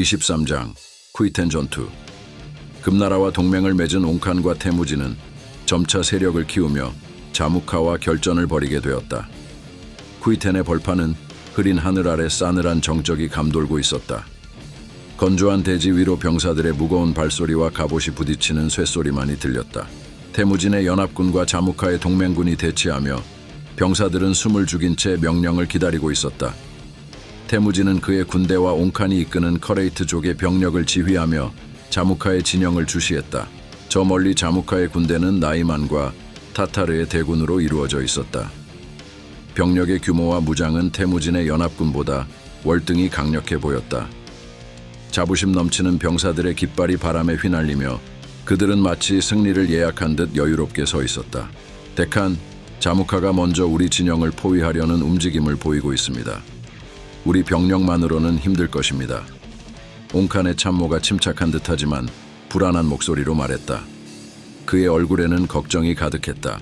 23장 쿠이텐 전투. 금나라와 동맹을 맺은 옹칸과 태무진은 점차 세력을 키우며 자무카와 결전을 벌이게 되었다. 쿠이텐의 벌판은 흐린 하늘 아래 싸늘한 정적이 감돌고 있었다. 건조한 대지 위로 병사들의 무거운 발소리와 갑옷이 부딪히는 쇠소리만이 들렸다. 태무진의 연합군과 자무카의 동맹군이 대치하며 병사들은 숨을 죽인 채 명령을 기다리고 있었다. 태무진은 그의 군대와 옹칸이 이끄는 커레이트족의 병력을 지휘하며 자무카의 진영을 주시했다. 저 멀리 자무카의 군대는 나이만과 타타르의 대군으로 이루어져 있었다. 병력의 규모와 무장은 태무진의 연합군보다 월등히 강력해 보였다. 자부심 넘치는 병사들의 깃발이 바람에 휘날리며 그들은 마치 승리를 예약한 듯 여유롭게 서 있었다. 데칸, 자무카가 먼저 우리 진영을 포위하려는 움직임을 보이고 있습니다. 우리 병력만으로는 힘들 것입니다. 옹칸의 참모가 침착한 듯하지만 불안한 목소리로 말했다. 그의 얼굴에는 걱정이 가득했다.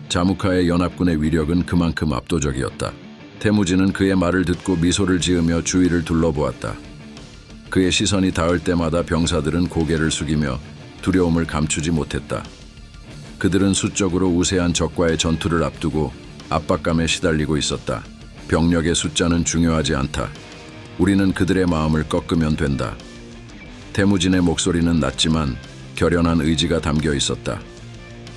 자무카의 연합군의 위력은 그만큼 압도적이었다. 태무진은 그의 말을 듣고 미소를 지으며 주위를 둘러보았다. 그의 시선이 닿을 때마다 병사들은 고개를 숙이며 두려움을 감추지 못했다. 그들은 수적으로 우세한 적과의 전투를 앞두고 압박감에 시달리고 있었다. 병력의 숫자는 중요하지 않다. 우리는 그들의 마음을 꺾으면 된다. 태무진의 목소리는 낮지만 결연한 의지가 담겨 있었다.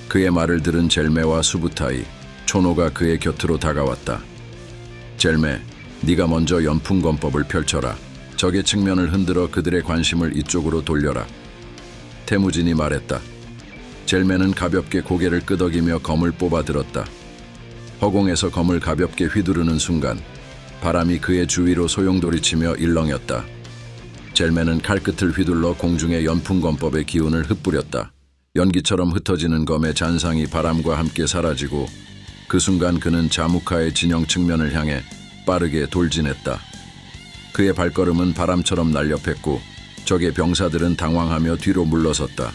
그의 말을 들은 젤메와 수부타이, 초노가 그의 곁으로 다가왔다. 젤메, 네가 먼저 연풍검법을 펼쳐라. 적의 측면을 흔들어 그들의 관심을 이쪽으로 돌려라. 태무진이 말했다. 젤메는 가볍게 고개를 끄덕이며 검을 뽑아 들었다. 허공에서 검을 가볍게 휘두르는 순간 바람이 그의 주위로 소용돌이치며 일렁였다. 젤메는 칼끝을 휘둘러 공중에 연풍검법의 기운을 흩뿌렸다. 연기처럼 흩어지는 검의 잔상이 바람과 함께 사라지고 그 순간 그는 자무카의 진영 측면을 향해 빠르게 돌진했다. 그의 발걸음은 바람처럼 날렵했고 적의 병사들은 당황하며 뒤로 물러섰다.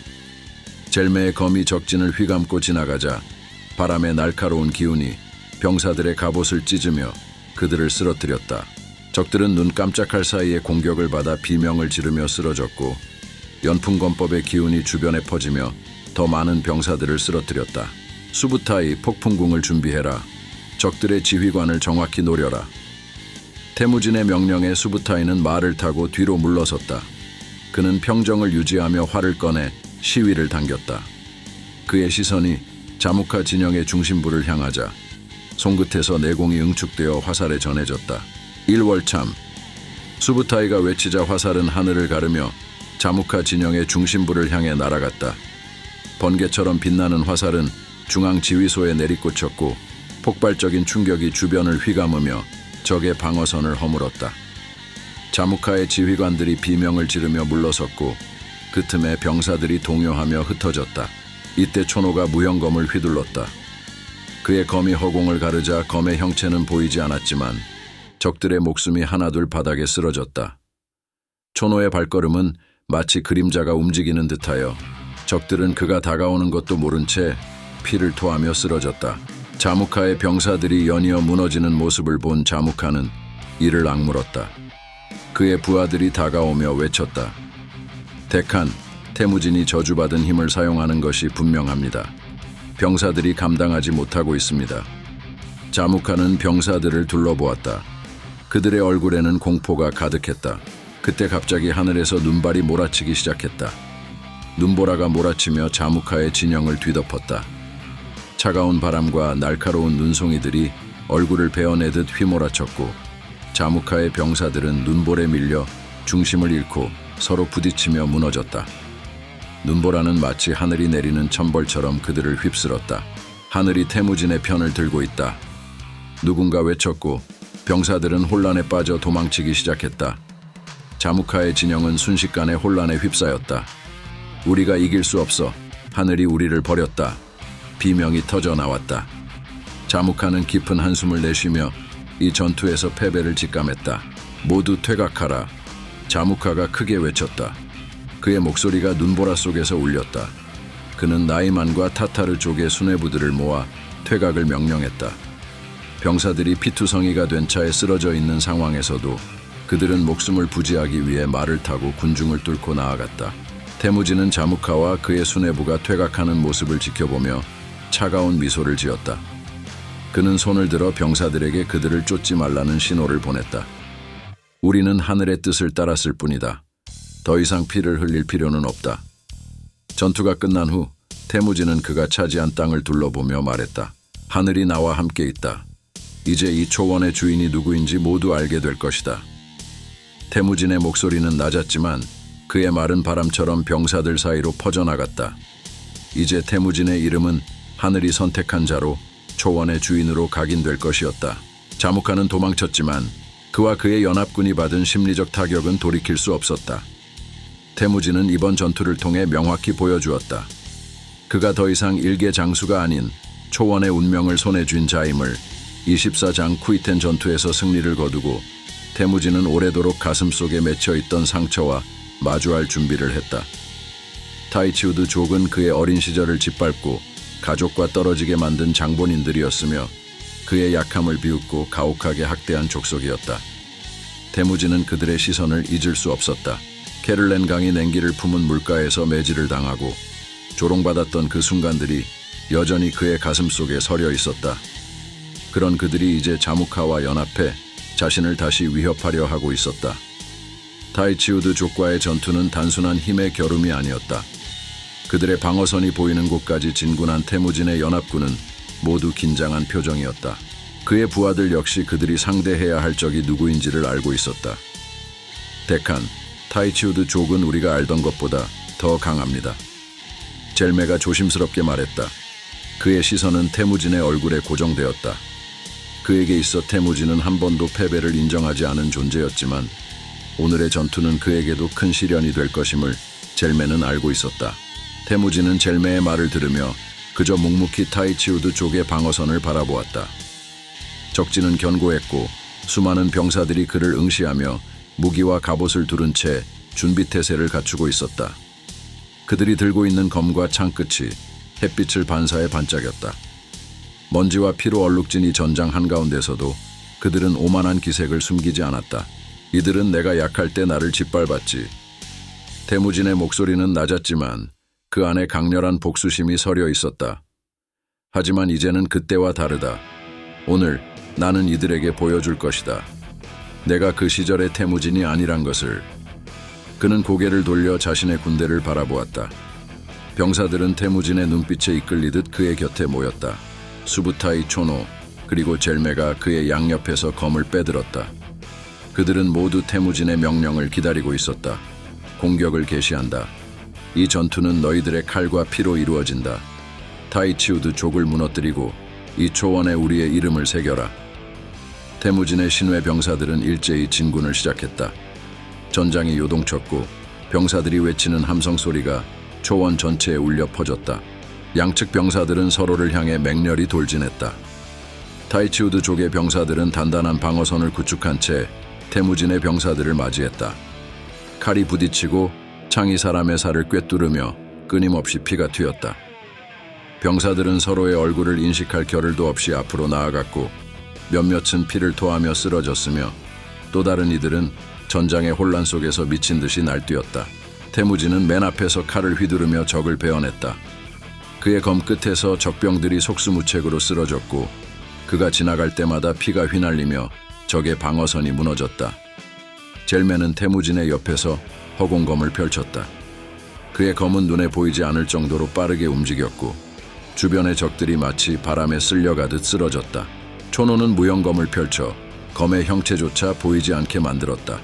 젤메의 검이 적진을 휘감고 지나가자 바람의 날카로운 기운이 병사들의 갑옷을 찢으며 그들을 쓰러뜨렸다. 적들은 눈 깜짝할 사이에 공격을 받아 비명을 지르며 쓰러졌고 연풍검법의 기운이 주변에 퍼지며 더 많은 병사들을 쓰러뜨렸다. 수부타이, 폭풍궁을 준비해라. 적들의 지휘관을 정확히 노려라. 태무진의 명령에 수부타이는 말을 타고 뒤로 물러섰다. 그는 평정을 유지하며 활을 꺼내 시위를 당겼다. 그의 시선이 자무카 진영의 중심부를 향하자 손끝에서 내공이 응축되어 화살에 전해졌다. 일월참, 수부타이가 외치자 화살은 하늘을 가르며 자무카 진영의 중심부를 향해 날아갔다. 번개처럼 빛나는 화살은 중앙 지휘소에 내리꽂혔고 폭발적인 충격이 주변을 휘감으며 적의 방어선을 허물었다. 자무카의 지휘관들이 비명을 지르며 물러섰고 그 틈에 병사들이 동요하며 흩어졌다. 이때 초노가 무형검을 휘둘렀다. 그의 검이 허공을 가르자 검의 형체는 보이지 않았지만 적들의 목숨이 하나둘 바닥에 쓰러졌다. 초노의 발걸음은 마치 그림자가 움직이는 듯하여 적들은 그가 다가오는 것도 모른 채 피를 토하며 쓰러졌다. 자무카의 병사들이 연이어 무너지는 모습을 본 자무카는 이를 악물었다. 그의 부하들이 다가오며 외쳤다. 데칸, 태무진이 저주받은 힘을 사용하는 것이 분명합니다. 병사들이 감당하지 못하고 있습니다. 자무카는 병사들을 둘러보았다. 그들의 얼굴에는 공포가 가득했다. 그때 갑자기 하늘에서 눈발이 몰아치기 시작했다. 눈보라가 몰아치며 자무카의 진영을 뒤덮었다. 차가운 바람과 날카로운 눈송이들이 얼굴을 베어내듯 휘몰아쳤고 자무카의 병사들은 눈볼에 밀려 중심을 잃고 서로 부딪히며 무너졌다. 눈보라는 마치 하늘이 내리는 천벌처럼 그들을 휩쓸었다. 하늘이 태무진의 편을 들고 있다. 누군가 외쳤고 병사들은 혼란에 빠져 도망치기 시작했다. 자무카의 진영은 순식간에 혼란에 휩싸였다. 우리가 이길 수 없어. 하늘이 우리를 버렸다. 비명이 터져 나왔다. 자무카는 깊은 한숨을 내쉬며 이 전투에서 패배를 직감했다. 모두 퇴각하라. 자무카가 크게 외쳤다. 그의 목소리가 눈보라 속에서 울렸다. 그는 나이만과 타타르 쪽의 수뇌부들을 모아 퇴각을 명령했다. 병사들이 피투성이가 된 차에 쓰러져 있는 상황에서도 그들은 목숨을 부지하기 위해 말을 타고 군중을 뚫고 나아갔다. 태무진은 자무카와 그의 수뇌부가 퇴각하는 모습을 지켜보며 차가운 미소를 지었다. 그는 손을 들어 병사들에게 그들을 쫓지 말라는 신호를 보냈다. 우리는 하늘의 뜻을 따랐을 뿐이다. 더 이상 피를 흘릴 필요는 없다. 전투가 끝난 후 태무진은 그가 차지한 땅을 둘러보며 말했다. 하늘이 나와 함께 있다. 이제 이 초원의 주인이 누구인지 모두 알게 될 것이다. 태무진의 목소리는 낮았지만 그의 말은 바람처럼 병사들 사이로 퍼져나갔다. 이제 태무진의 이름은 하늘이 선택한 자로 초원의 주인으로 각인될 것이었다. 자무카는 도망쳤지만 그와 그의 연합군이 받은 심리적 타격은 돌이킬 수 없었다. 태무진은 이번 전투를 통해 명확히 보여주었다. 그가 더 이상 일개 장수가 아닌 초원의 운명을 손에 쥔 자임을. 24장 쿠이텐 전투에서 승리를 거두고 태무진은 오래도록 가슴속에 맺혀있던 상처와 마주할 준비를 했다. 타이치우드 족은 그의 어린 시절을 짓밟고 가족과 떨어지게 만든 장본인들이었으며 그의 약함을 비웃고 가혹하게 학대한 족속이었다. 태무진은 그들의 시선을 잊을 수 없었다. 케를렌 강이 냉기를 품은 물가에서 매질을 당하고 조롱받았던 그 순간들이 여전히 그의 가슴속에 서려 있었다. 그런 그들이 이제 자무카와 연합해 자신을 다시 위협하려 하고 있었다. 타이치우드 족과의 전투는 단순한 힘의 겨룸이 아니었다. 그들의 방어선이 보이는 곳까지 진군한 태무진의 연합군은 모두 긴장한 표정이었다. 그의 부하들 역시 그들이 상대해야 할 적이 누구인지를 알고 있었다. 데칸, 타이치우드 족은 우리가 알던 것보다 더 강합니다. 젤메가 조심스럽게 말했다. 그의 시선은 태무진의 얼굴에 고정되었다. 그에게 있어 태무진은 한 번도 패배를 인정하지 않은 존재였지만 오늘의 전투는 그에게도 큰 시련이 될 것임을 젤메는 알고 있었다. 태무진은 젤메의 말을 들으며 그저 묵묵히 타이치우드 족의 방어선을 바라보았다. 적진은 견고했고 수많은 병사들이 그를 응시하며 무기와 갑옷을 두른 채 준비태세를 갖추고 있었다. 그들이 들고 있는 검과 창끝이 햇빛을 반사해 반짝였다. 먼지와 피로 얼룩진 이 전장 한가운데서도 그들은 오만한 기색을 숨기지 않았다. 이들은 내가 약할 때 나를 짓밟았지. 태무진의 목소리는 낮았지만 그 안에 강렬한 복수심이 서려 있었다. 하지만 이제는 그때와 다르다. 오늘 나는 이들에게 보여줄 것이다. 내가 그 시절의 태무진이 아니란 것을. 그는 고개를 돌려 자신의 군대를 바라보았다. 병사들은 태무진의 눈빛에 이끌리듯 그의 곁에 모였다. 수부타이 초노 그리고 젤메가 그의 양옆에서 검을 빼들었다. 그들은 모두 태무진의 명령을 기다리고 있었다. 공격을 개시한다. 이 전투는 너희들의 칼과 피로 이루어진다. 타이치우드 족을 무너뜨리고 이 초원에 우리의 이름을 새겨라. 태무진의 신뢰 병사들은 일제히 진군을 시작했다. 전장이 요동쳤고 병사들이 외치는 함성 소리가 초원 전체에 울려 퍼졌다. 양측 병사들은 서로를 향해 맹렬히 돌진했다. 타이치우드 족의 병사들은 단단한 방어선을 구축한 채 태무진의 병사들을 맞이했다. 칼이 부딪히고 창이 사람의 살을 꿰뚫으며 끊임없이 피가 튀었다. 병사들은 서로의 얼굴을 인식할 겨를도 없이 앞으로 나아갔고 몇몇은 피를 토하며 쓰러졌으며 또 다른 이들은 전장의 혼란 속에서 미친 듯이 날뛰었다. 태무진은 맨 앞에서 칼을 휘두르며 적을 베어냈다. 그의 검 끝에서 적병들이 속수무책으로 쓰러졌고 그가 지나갈 때마다 피가 휘날리며 적의 방어선이 무너졌다. 젤메는 태무진의 옆에서 허공검을 펼쳤다. 그의 검은 눈에 보이지 않을 정도로 빠르게 움직였고 주변의 적들이 마치 바람에 쓸려가듯 쓰러졌다. 초노는 무용검을 펼쳐 검의 형체조차 보이지 않게 만들었다.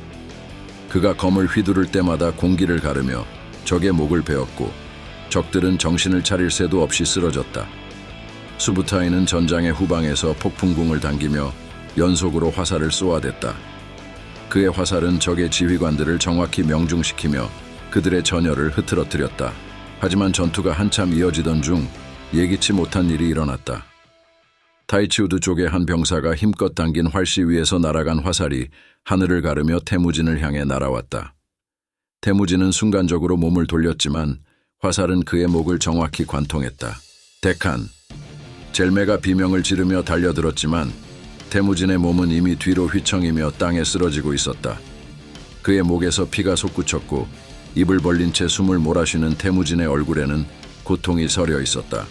그가 검을 휘두를 때마다 공기를 가르며 적의 목을 베었고 적들은 정신을 차릴 새도 없이 쓰러졌다. 수부타이는 전장의 후방에서 폭풍궁을 당기며 연속으로 화살을 쏘아댔다. 그의 화살은 적의 지휘관들을 정확히 명중시키며 그들의 전열을 흐트러뜨렸다. 하지만 전투가 한참 이어지던 중 예기치 못한 일이 일어났다. 타이치우드 쪽의 한 병사가 힘껏 당긴 활시 위에서 날아간 화살이 하늘을 가르며 태무진을 향해 날아왔다. 태무진은 순간적으로 몸을 돌렸지만 화살은 그의 목을 정확히 관통했다. 데칸, 젤메가 비명을 지르며 달려들었지만 태무진의 몸은 이미 뒤로 휘청이며 땅에 쓰러지고 있었다. 그의 목에서 피가 솟구쳤고 입을 벌린 채 숨을 몰아쉬는 태무진의 얼굴에는 고통이 서려 있었다.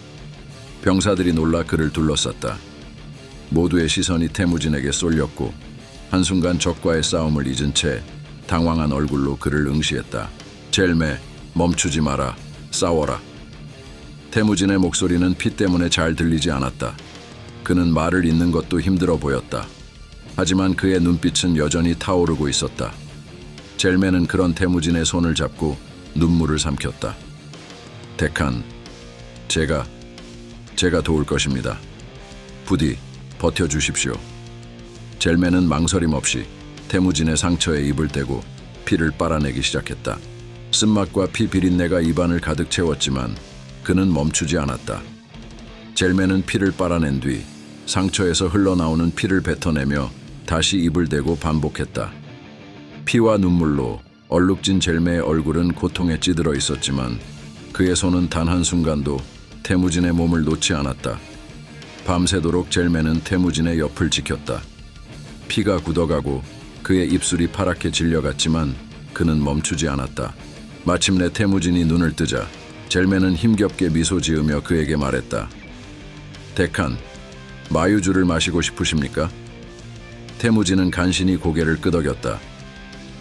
병사들이 놀라 그를 둘러쌌다. 모두의 시선이 태무진에게 쏠렸고 한순간 적과의 싸움을 잊은 채 당황한 얼굴로 그를 응시했다. 젤메, 멈추지 마라. 싸워라. 태무진의 목소리는 피 때문에 잘 들리지 않았다. 그는 말을 잇는 것도 힘들어 보였다. 하지만 그의 눈빛은 여전히 타오르고 있었다. 젤메는 그런 태무진의 손을 잡고 눈물을 삼켰다. 데칸, 제가 도울 것입니다. 부디 버텨주십시오. 젤메는 망설임 없이 태무진의 상처에 입을 대고 피를 빨아내기 시작했다. 쓴맛과 피 비린내가 입안을 가득 채웠지만 그는 멈추지 않았다. 젤메는 피를 빨아낸 뒤 상처에서 흘러나오는 피를 뱉어내며 다시 입을 대고 반복했다. 피와 눈물로 얼룩진 젤메의 얼굴은 고통에 찌들어 있었지만 그의 손은 단 한순간도 태무진의 몸을 놓지 않았다. 밤새도록 젤메는 태무진의 옆을 지켰다. 피가 굳어가고 그의 입술이 파랗게 질려갔지만 그는 멈추지 않았다. 마침내 태무진이 눈을 뜨자 젤메는 힘겹게 미소 지으며 그에게 말했다. 데칸, 마유주를 마시고 싶으십니까? 태무진은 간신히 고개를 끄덕였다.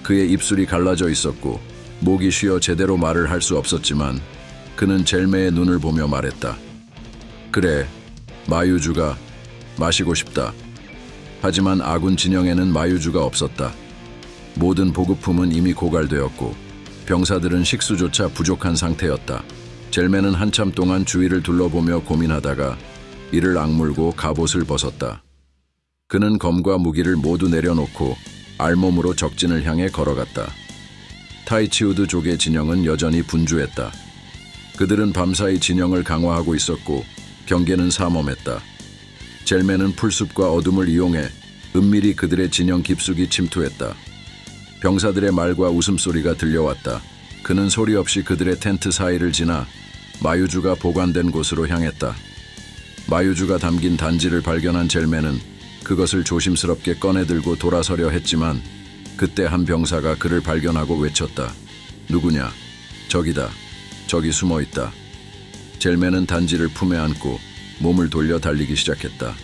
그의 입술이 갈라져 있었고 목이 쉬어 제대로 말을 할 수 없었지만 그는 젤메의 눈을 보며 말했다. 그래, 마유주가 마시고 싶다. 하지만 아군 진영에는 마유주가 없었다. 모든 보급품은 이미 고갈되었고 병사들은 식수조차 부족한 상태였다. 젤메는 한참 동안 주위를 둘러보며 고민하다가 이를 악물고 갑옷을 벗었다. 그는 검과 무기를 모두 내려놓고 알몸으로 적진을 향해 걸어갔다. 타이치우드 족의 진영은 여전히 분주했다. 그들은 밤사이 진영을 강화하고 있었고 경계는 삼엄했다. 젤메는 풀숲과 어둠을 이용해 은밀히 그들의 진영 깊숙이 침투했다. 병사들의 말과 웃음소리가 들려왔다. 그는 소리 없이 그들의 텐트 사이를 지나 마유주가 보관된 곳으로 향했다. 마유주가 담긴 단지를 발견한 젤메는 그것을 조심스럽게 꺼내들고 돌아서려 했지만 그때 한 병사가 그를 발견하고 외쳤다. 누구냐? 저기다. 저기 숨어있다. 젤메는 단지를 품에 안고 몸을 돌려 달리기 시작했다.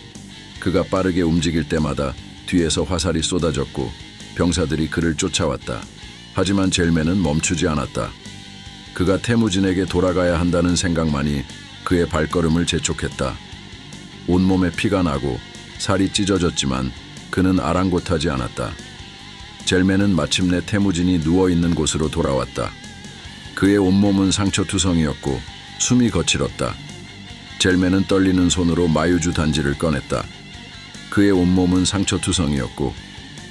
그가 빠르게 움직일 때마다 뒤에서 화살이 쏟아졌고 병사들이 그를 쫓아왔다. 하지만 젤메는 멈추지 않았다. 그가 태무진에게 돌아가야 한다는 생각만이 그의 발걸음을 재촉했다. 온몸에 피가 나고 살이 찢어졌지만 그는 아랑곳하지 않았다. 젤메는 마침내 태무진이 누워있는 곳으로 돌아왔다. 그의 온몸은 상처투성이었고 숨이 거칠었다. 젤메는 떨리는 손으로 마유주 단지를 꺼냈다. 그의 온몸은 상처투성이었고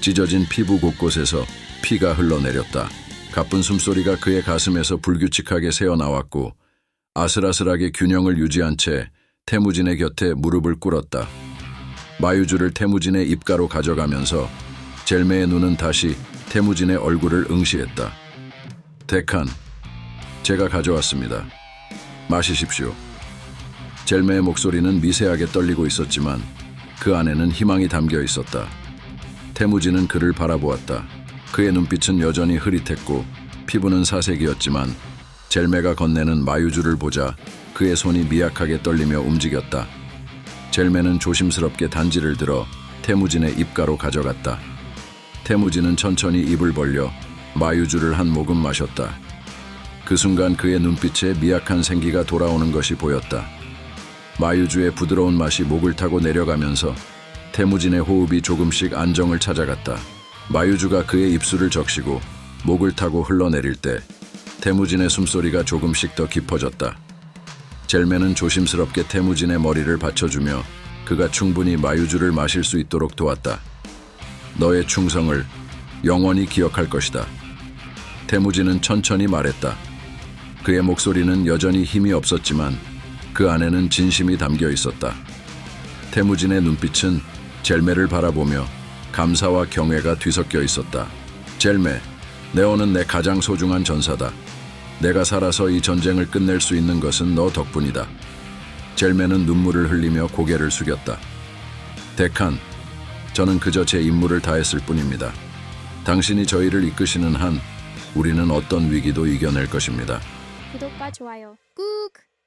찢어진 피부 곳곳에서 피가 흘러내렸다. 가쁜 숨소리가 그의 가슴에서 불규칙하게 새어나왔고 아슬아슬하게 균형을 유지한 채 태무진의 곁에 무릎을 꿇었다. 마유주를 태무진의 입가로 가져가면서 젤메의 눈은 다시 태무진의 얼굴을 응시했다. 데칸, 제가 가져왔습니다. 마시십시오. 젤메의 목소리는 미세하게 떨리고 있었지만 그 안에는 희망이 담겨 있었다. 태무진은 그를 바라보았다. 그의 눈빛은 여전히 흐릿했고 피부는 사색이었지만 젤메가 건네는 마유주를 보자 그의 손이 미약하게 떨리며 움직였다. 젤메는 조심스럽게 단지를 들어 태무진의 입가로 가져갔다. 태무진은 천천히 입을 벌려 마유주를 한 모금 마셨다. 그 순간 그의 눈빛에 미약한 생기가 돌아오는 것이 보였다. 마유주의 부드러운 맛이 목을 타고 내려가면서 태무진의 호흡이 조금씩 안정을 찾아갔다. 마유주가 그의 입술을 적시고 목을 타고 흘러내릴 때 태무진의 숨소리가 조금씩 더 깊어졌다. 젤메는 조심스럽게 태무진의 머리를 받쳐주며 그가 충분히 마유주를 마실 수 있도록 도왔다. 너의 충성을 영원히 기억할 것이다. 태무진은 천천히 말했다. 그의 목소리는 여전히 힘이 없었지만 그 안에는 진심이 담겨 있었다. 태무진의 눈빛은 젤메를 바라보며 감사와 경외가 뒤섞여 있었다. 젤메, 네오는 내 가장 소중한 전사다. 내가 살아서 이 전쟁을 끝낼 수 있는 것은 너 덕분이다. 젤메는 눈물을 흘리며 고개를 숙였다. 데칸, 저는 그저 제 임무를 다했을 뿐입니다. 당신이 저희를 이끄시는 한 우리는 어떤 위기도 이겨낼 것입니다. 구독과 좋아요 꾹!